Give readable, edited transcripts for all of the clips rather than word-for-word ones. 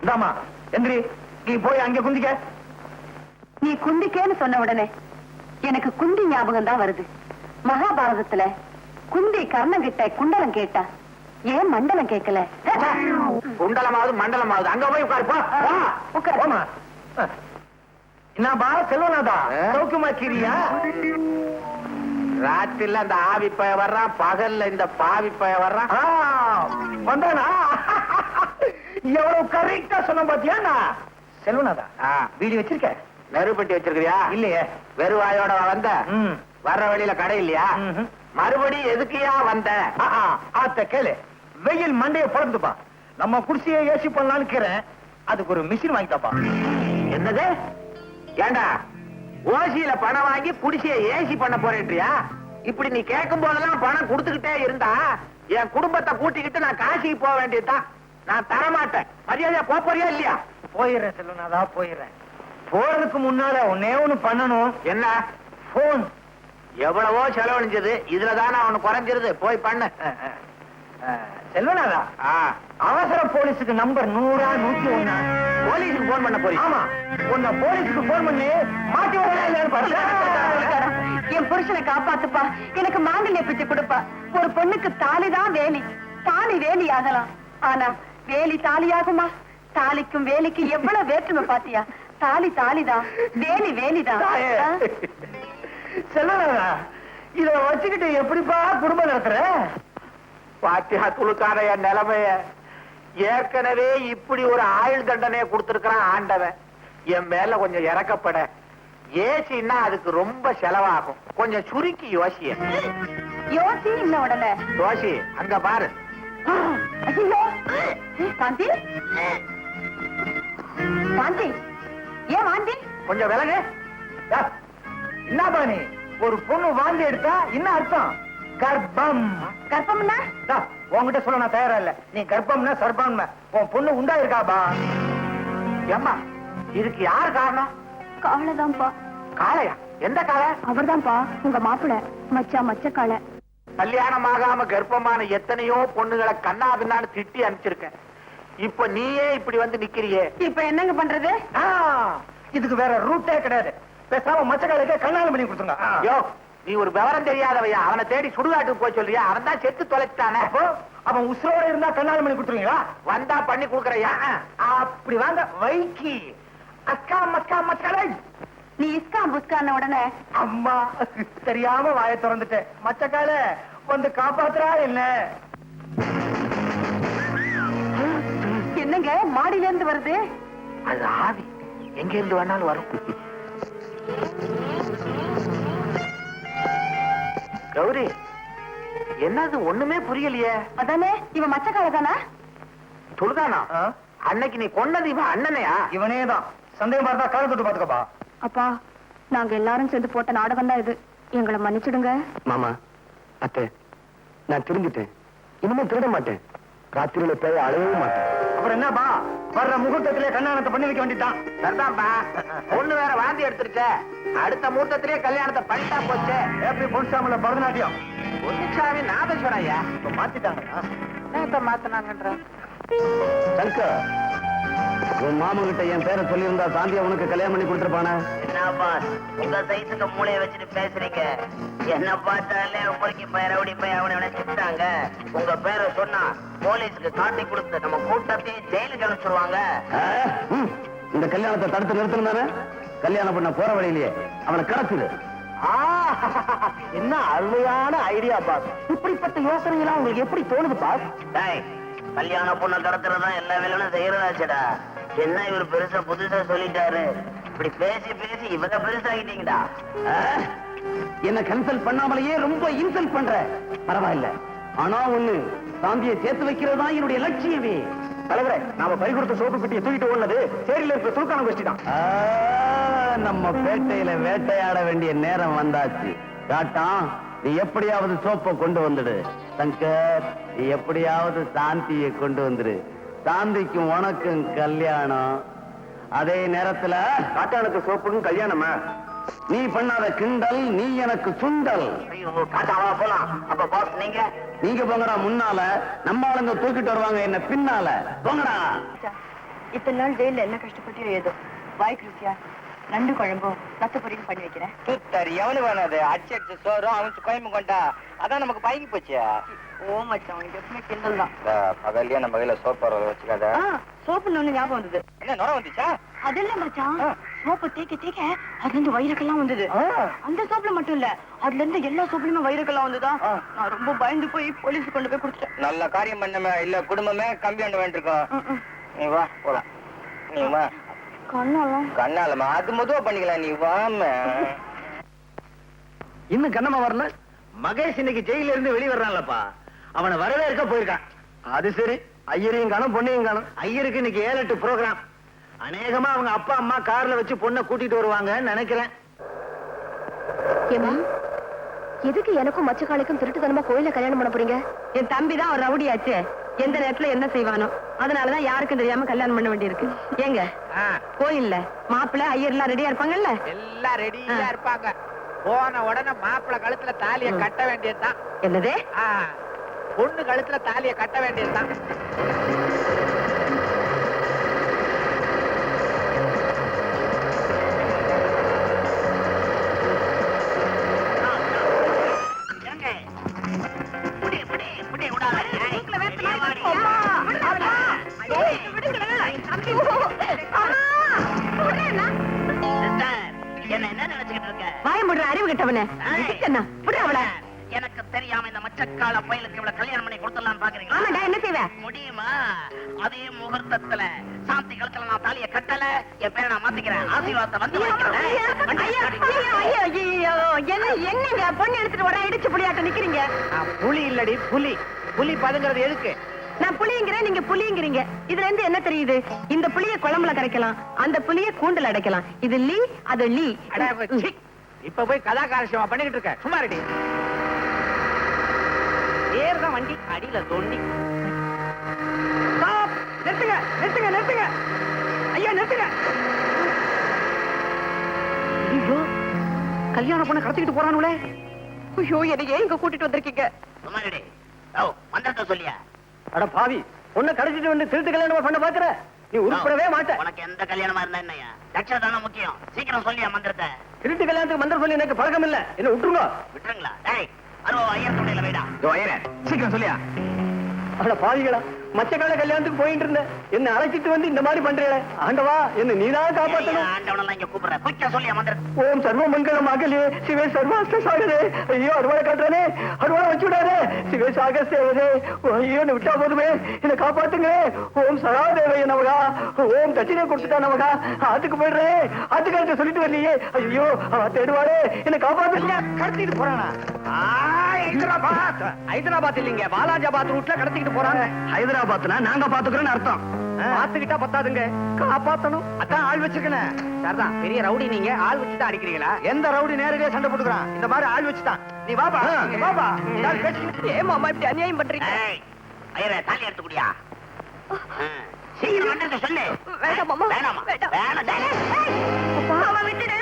இந்தாமா எந்திரி, நீ போய் அங்க குந்திக்க. நீ குந்திக்கேன்னு சொன்ன உடனே எனக்கு குந்தி ஞாபகம் தான் வருது. மகாபாரதத்துல குந்தி கர்ணன் கிட்ட குண்டலம் கேட்டா, ஏன் மண்டலம் கேட்கல? குண்டலமாவது மண்டலமாவது அங்க போய் உட்காரு. போமா. என்னப்பா செல்வனாதா, சௌக்கியமா கிரியா? ராத்திரில அந்த ஆவி பய வர்றான், பகல்ல இந்த பாவி பய வர்றான். வந்தானா? எவ்வளவு கரெக்டா சொன்ன பாத்தியா? செல்வனாதா வீடு வச்சிருக்க? நெருப்பட்டி வச்சிருக்கியா? இல்லையே. வெறுவாயோட வந்த? வர்ற வழியில கடை இல்லையா? மறுபடியும் எதுக்குயா வந்த? ஆத்த கேளு, வெயில் மண்டைய பிறந்துப்பா. நம்ம குடிசையை ஏசி பண்ணலான்னு இருக்கிறேன், அதுக்கு ஒரு மிஷின் வாங்கிட்டாப்பா. என்னது? ஏண்டா ஓசியில பணம் வாங்கி குடிசையை ஏசி பண்ண போறேன்றியா? இப்படி நீ கேட்கும் போதெல்லாம் பணம் கொடுத்துக்கிட்டே இருந்தா என் குடும்பத்தை கூட்டிக்கிட்டு நான் காசிக்கு போக வேண்டியதுதான். நான் தரமாட்டேன். மரியாதையா போறியா இல்லையா? போயிடுறேன் செல்வனாதா, போயிடுறேன். போறதுக்கு முன்னால ஒன்னே ஒண்ணு பண்ணணும். என்ன? போன். எவ்வளவோ செலவழிஞ்சது, இதுலதானே அவனு குறைஞ்சிருது. போய் பண்ணு. செல்வனாதா, அவசர போலீஸுக்கு நம்பர் 100 101. போலீஸுக்கு போன் பண்ண போறீங்க? ஆமா, உன்னை போலீஸுக்கு போன் பண்ணி மாட்டி வரல. என் புருஷனை காப்பாத்துப்பா, எனக்கு மாங்கல்ய பிச்சை கொடுப்பா. ஒரு பொண்ணுக்கு தாலிதான் வேலி, தாலி வேலி ஆகலாம். ஆனா வேலி தாலியாகுமா? தாலிக்கும் வேலிக்கு எவ்வளவு வேற்றுமை பாத்தியா? தாலி தாலிதான், வேலி வேலிதான். செல்வனாதா, இத வச்சுக்கிட்டு எப்படிப்பா குடும்பம் நடத்துற? பாத்தியா துளுக்கான என் நிலைமைய. ஏற்கனவே இப்படி ஒரு ஆயுள் தண்டனையை கொடுத்திருக்கிறான் ஆண்டவன். என் மேல கொஞ்சம் இறக்கப்பட. ஏசின்னா அதுக்கு ரொம்ப செலவாகும். கொஞ்சம் சுருக்கி யோசிய. யோசி இல்ல உடனே யோசி. அங்க பாரு. காந்தி, காந்தி, ஏன் வாந்தி? கொஞ்சம் விலகு. என்ன பாணி, ஒரு பொண்ணு வாந்தி எடுத்தா என்ன அர்த்தம்? கர்ப்பம். கர்ப்பம்னா? உன்கிட்ட சொல்ல நான் தயாரா இல்ல. நீ கர்ப்பம்னா சர்ப்பம். உன் பொண்ணு உண்டா இருக்காபா? ஏம்மா, இதுக்கு யார் காரணம்? காளைதான்ப்பா. காளையா? எந்த காளை? அவர்தான்ப்பா, உங்க மாப்பிள்ள மச்ச காளை. கல்யாணம் ஆகாம கர்ப்பமான எத்தனையோ பொண்ணுகளை கண்ணா பின்னான்னு திட்டி அனுப்பிச்சிருக்கேன். இப்ப நீயே இப்படி வந்து நிக்கிறியே, இப்ப என்னங்க பண்றது? இதுக்கு வேற ரூட்டே கிடையாது. பேசாம மச்சக்காலுக்கு கல்யாணம் பண்ணி கொடுத்துங்க. யோ, நீ ஒரு விவரம் தெரியாதவையா? அவனை தேடி சுடுகாட்டுக்கு போய் சொல்றியா? அவன் தான் செத்து தொலைச்சிட்டானே. அவன் உசுரோட இருந்தா கல்யாணம் பண்ணி கொடுத்துருவீங்களா? வந்தா பண்ணி கொடுக்கறையா? அப்படி வாங்க வைக்கி. அக்கா மக்கா மக்களே, நீ இஸ்கா புஸ்கான உடனே அம்மா தெரியாம வாயை திறந்துட்டேன். மச்சக்கால வந்து காப்பாத்துறா என்ன? என்னங்க மாடியில இருந்து வருது? அது ஆவி, எங்க இருந்து வேணாலும் வரும். கௌரி, என்னது ஒண்ணுமே புரியலையே? அதானே இவன் மச்சக்கால தானா? துளுதானா? அன்னைக்கு நீ கொன்னது இவன் அண்ணனையா? இவனேதான். சந்தேகம் பார்த்தா கால தொட்டு பாத்துக்கப்பா. அப்பா, நாங்க எல்லாரும் சேர்ந்து போட்ட நாடகம் தான் இது. எங்களை மன்னிச்சிடுங்க. மாமா, அத்தை, நான் திரும்பிட்டேன். இனிமே திருட மாட்டேன். ராத்திரியில பேய அழவே மாட்டேன். அப்புறம் என்னப்பா, வர்ற முகூர்த்தத்திலே கல்யாணத்தை பண்ணி வைக்க வேண்டியதான். சரிதான்ப்பா. பொண்ணு வேற வாந்தி எடுத்துருச்ச, அடுத்த முகூர்த்தத்திலே கல்யாணத்தை பண்ணிட்டா போச்சு. எப்படி பொன்சாமில பரதநாட்டியம்? பொன்சாமி நாதேஸ்வரையா இப்ப மாத்திட்டாங்களா? என்னத்த மாத்தினாங்கன்ற? சங்கர், உன் மாமன் கிட்ட என் பேரை சொல்லியிருந்தா சாந்தியா உனக்கு கல்யாணம் பண்ணி கொடுத்துருப்பானே. என்னப்பா உங்க சைஸுக்கு மூளைய வச்சுட்டு பேசுறீங்க? என்ன பார்த்தாலே உங்களுக்கு ரவுடி போய் அவனை திட்டாங்க. உங்க பேரை சொன்னா போலீஸுக்கு காட்டி கொடுத்து நம்ம கூட்டத்தையும் ஜெயிலுக்கு அனுப்பிச்சிருவாங்க. இந்த கல்யாணத்தை தடுத்து நிறுத்தணும் தானே? கல்யாணம் பண்ண போற வழியிலேயே அவனை கடத்துது. என்ன அருமையான ஐடியா பாஸ். இப்படிப்பட்ட யோசனை எல்லாம் உங்களுக்கு எப்படி தோணுது பாஸ்? கல்யாண பொண்ணை கடத்துறதா எல்லா வேலையும் செய்யறதாச்சடா. என்ன இவர் பெருசா புதுசா சொல்லிட்டாரு. இப்படி பேசி பேசி இவங்க பெருசாகிட்டீங்கடா. என்ன கன்சல்ட் பண்ணாமலேயே ரொம்ப இன்சல்ட் பண்ற. பரவாயில்ல, ஆனா ஒண்ணு, சாந்தியை சேர்த்து வைக்கிறதா என்னுடைய லட்சியமே. தலைவரே, நாம பறி கொடுத்த சோப்பு பெட்டியை தூக்கிட்டு ஓடுனது சேரியில இருக்கிற துருக்கான கோஷ்டி தான். நம்ம பேட்டையில வேட்டையாட வேண்டிய நேரம் வந்தாச்சு. காட்டான், நீ எப்படியாவது சோப்பை கொண்டு வந்துடு. சங்கர், நீ எப்படியாவது சாந்தியை கொண்டு வந்துடு. சாந்திக்கும் உனக்கும் கல்யாணம். அதே நேரத்துல காட்டானுக்கு சோப்புக்கும் கல்யாணமா? நீ பண்ணாத கிண்டல், நீ எனக்கு சுண்டல். போலாம். அப்ப பாஸ் நீங்க நீங்க போங்கடா முன்னால, நம்ம ஆளுங்க தூக்கிட்டு வருவாங்க என்ன பின்னால. போங்கடா. இத்தனை நாள் ஜெயில என்ன கஷ்டப்பட்டியோ ஏதோ வாய்க்கு ருசியா நண்டு குழம்பும் ரத்த பொரியும் பண்ணி வைக்கிறேன். தூத்தாரி எவனு வேணாது அடிச்சு அடிச்சு சோறும் அவன் கோயம்பு கொண்டா அதான் நமக்கு பழகி போச்சு. ஓ மச்சான் உனக்கு எப்பவுமே கிண்டல் தான். பகல்லையே நம்ம கையில சோப்பு வச்சுக்காத. சோப்புன்னு ஒண்ணு ஞாபகம் வந்தது. என்ன நுர வந்துச்சா? அது இல்ல மச்சான், சோப்பு தேய்க்க தேய்க்க அதுல இருந்து வயிறுக்கெல்லாம் வந்தது. அந்த சோப்புல மட்டும் இல்ல, அதுல இருந்து எல்லா சோப்புலயுமே வயிறுக்கெல்லாம் வந்துதா. நான் ரொம்ப பயந்து போய் போலீஸ் கொண்டு போய் கொடுத்துட்டேன். நல்ல காரியம் பண்ணமே, இல்ல குடும்பமே கம்பி பண்ண வேண்டியிருக்கோம். நீ வா போலாம். நீ வா. கண்ணாலமா அது மொதவா பண்ணிக்கலாம். நீ வாம. இன்னும் கண்ணமா வரல. மகேஷ் இன்னைக்கு ஜெயில இருந்து வெளியே வர்றான்லப்பா. அவனை வரவேற்க போயிருக்கான். அது சரி, ஐயரையும் காணும் பொண்ணையும் காணும். ஐயருக்கு இன்னைக்கு 7-8 ப்ரோக்ராம். அநேகமா அவங்க அப்பா அம்மா கார்ல வச்சு பொண்ணை கூட்டிட்டு வருவாங்கன்னு நினைக்கிறேன். எதுக்கு எனக்கும் மச்சக்காலுக்கும் திருட்டுத்தனமா கோயில கல்யாணம் பண்ண போறீங்க? என் தம்பி தான் ஒரு ரவுடியாச்சு. எந்த நேரத்துல என்ன செய்வானோ, அதனாலதான் யாருக்கும் தெரியாம கல்யாணம் பண்ண வேண்டியிருக்கு. ஏங்க கோயில்ல மாப்பிள்ளை ஐயர் எல்லாம் ரெடியா இருப்பாங்கல்ல? எல்லாம் ரெடியா இருப்பாங்க. போன உடனே மாப்பிள்ளை கழுத்துல தாலிய கட்ட வேண்டியதுதான். என்னது? பொண்ணு கழுத்துல தாலிய கட்ட வேண்டியதுதான். அறிவு கட்டவனே, எனக்கு தெரியாம இந்த மச்சக்கால பயலுக்கு இவ்வளவு கல்யாணம் பண்ணி கொடுத்துடலாம் பாக்குறீங்களா? ஆமாடா, என்ன செய்வ? முடியுமா? அதே முகூர்த்தத்துல சாந்தி கழுத்துல நான் தாலிய கட்டல, என் பேரை நான் மாத்திக்கிறேன். ஆசீர்வாதத்தை வந்து என்னங்க பொண்ணு எடுத்துட்டு வர இடிச்சு புளியாட்ட நிக்கிறீங்க? புலி இல்லடி புலி. புலி பதுங்கிறது எதுக்கு? நான் புளிங்கிறேன், நீங்க புளிங்கிறீங்க. இதுல இருந்து என்ன தெரியுது? இந்த புளிய குழம்புல கரைக்கலாம், அந்த புளிய கூண்டுல அடைக்கலாம். இது லீ, அது லீ. இப்ப போய் கதாகாரசியமா பண்ணிக்கிட்டு இருக்க. சும்மா ரெடி ஏறுதான் வண்டி அடியில தோண்டி. நிறுத்துங்க நிறுத்துங்க நிறுத்துங்க ஐயா, நிறுத்துங்க. ஐயோ, கல்யாணம் பண்ண கடத்திக்கிட்டு போறானுங்களே. ஐயோ, என்னைய இங்க கூட்டிட்டு வந்திருக்கீங்க? சும்மா ரெடி. மந்திரத்தை சொல்லியா? அட பாவி, பொண்ணை கடத்திட்டு வந்து திருட்டு கல்யாணமா பண்ண பாக்குற? நீ உருப்படவே மாட்ட. உனக்கு எந்த கல்யாணமா இருந்தா என்னையா? லட்சம் முக்கியம். சீக்கிரம் சொல்லியா மந்திரத்தை. திருட்டு கல்யாணத்துக்கு மந்திரம் சொல்லி எனக்கு பழக்கம் இல்ல. என்ன விட்டுருங்க. விட்டுருங்களா? டேய், அரோ ஐயர் துணையில வைடா. சீக்கிரம் சொல்லியா? அட பாவிகளா, மச்சக்கால கல்யாணத்துக்கு போயிட்டு இருந்த என்ன அழைச்சிட்டு வந்து இந்த மாதிரி பண்றீங்களே. ஆண்டவா, என்ன நீதான் காப்பாத்தணும். ஆண்டவனெல்லாம் இங்க கூப்பிடுற. குயிக்கா சொல்லியா மந்திரம். ஓம் சர்வ மங்கள மகளே சிவே சர்வாஸ்த சாகரே. ஐயோ, அறுவாடை காட்டுறானே, அறுவாடை வச்சு விடாதே. சிவே சாகஸ்தேவரே. ஐயோ, என்ன விட்டா போதுமே, என்ன காப்பாத்துங்க. ஓம் சராதேவைய நமகா. ஓம் தட்சிணை கொடுத்துட்டா நமகா. ஆத்துக்கு போயிடுறேன். ஆத்துக்காரத்தை சொல்லிட்டு வரலையே. ஐயோ, தேடுவாளே, என்ன காப்பாத்துங்க. கடத்திட்டு போறானா? ஹைதராபாத். ஹைதராபாத் இல்லீங்க, வாலாஜாபாத் ரூட்ல கடத்திக்கிட்டு போறாங்க. ஹைதராபாத்னா நாங்க பாத்துக்கிறோம்னு அர்த்தம். பாத்துக்கிட்டா பத்தாதுங்க, காப்பாத்தணும். அதான் ஆள் வச்சிருக்கேன். சரிதான், பெரிய ரவுடி. நீங்க ஆள் வச்சுதான் அடிக்கிறீங்களா? எந்த ரவுடி நேரடியா சண்டை போட்டுக்கிறான்? இந்த மாதிரி ஆள் வச்சுதான். நீ வாபா, நீ வாபா. ஏமா அம்மா இப்படி அநியாயம் பண்றீங்க? ஐயரே, தாலி எடுத்து குடியா. சீக்கிரம் மந்திரத்தை சொல்லு. வேண்டாம் மாமா, வேணாமா? வேண்டாம். வேணாம். மாமா விட்டுடு.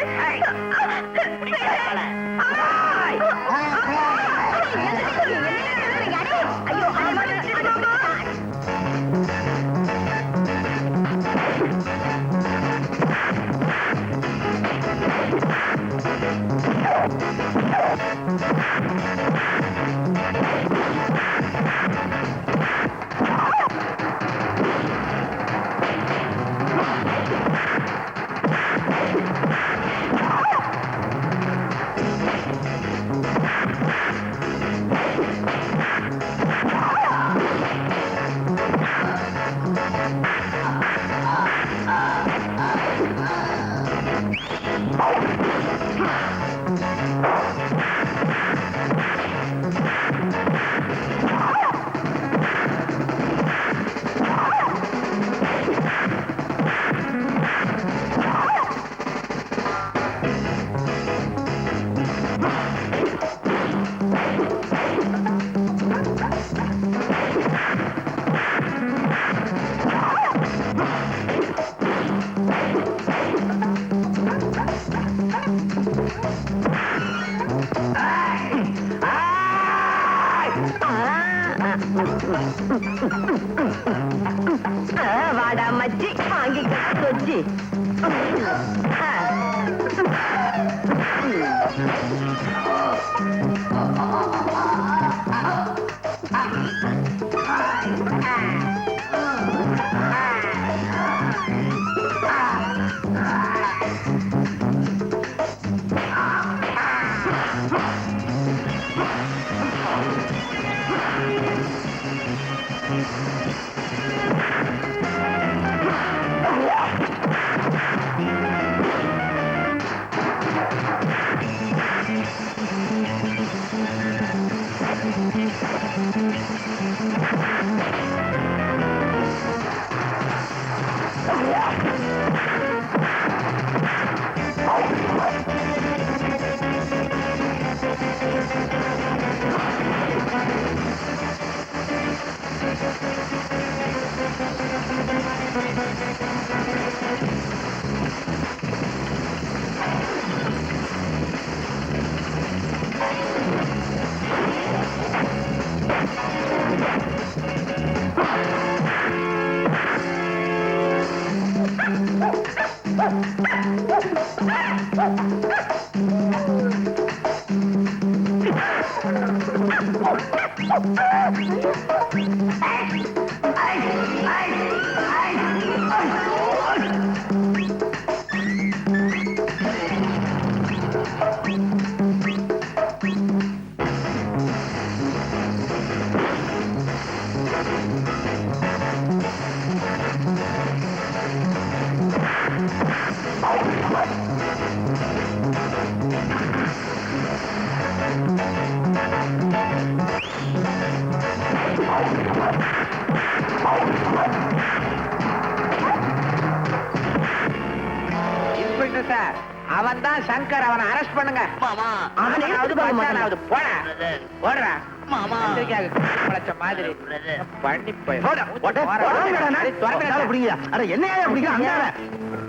இன்ஸ்பெக்டர் சார், அவன் தான் சங்கர். அவனை அரெஸ்ட் பண்ணுங்க. மாமா அவனை எடுத்துட்டு போக மாட்டாங்க. அவனாவது போடா. பிரதர் போடுறா. மாமா கத்திரிக்காய் பழச்ச மாதிரி பிரதர் பண்ணி போய்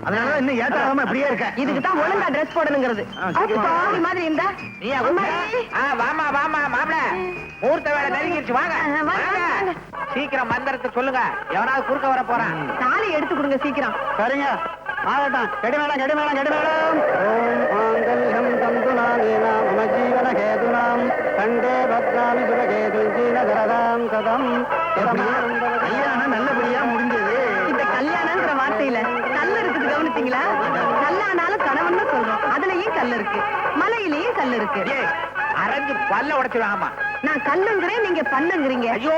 அதனால இன்னும் ஏத்தாம இப்படியே இருக்க. இதுக்கு தான் ஒழுங்கா ட்ரெஸ் போடணுங்கிறது. பாவி மாதிரி இருந்தா நீயா வாமா வாமா மாப்பிள, முகூர்த்த வேலை நெருங்கிருச்சு. வாங்க வாங்க. சீக்கிரம் மந்திரத்தை சொல்லுங்க, எவனாவது குறுக்க வர போறான். தாலி எடுத்து கொடுங்க சீக்கிரம். சரிங்க, ஆகட்டும். கெடி மேடம், கெடி மேடம், கெடி மேடம். ஓம் மாங்கல்யம் தந்துநானேனா மம ஜீவன ஹேதுனாம் கண்டே பத்ராமி சுபகேது ஜீனதரதாம் சதம். கல்யாணம் நல்லபடியா முடிஞ்சது. இந்த கல்யாணம்ங்கிற வார்த்தையில கல் இருக்குது, கவனிச்சீங்களா? கல்லானாலும் கணவன் சொல்றோம், அதுலயும் கல் இருக்கு, மலையிலயும் கல் இருக்கு. அரைஞ்சு பல்ல உடைச்சிருவாமா. நான் கல்லுங்கிறேன், நீங்க பல்லுங்கிறீங்க. ஐயோ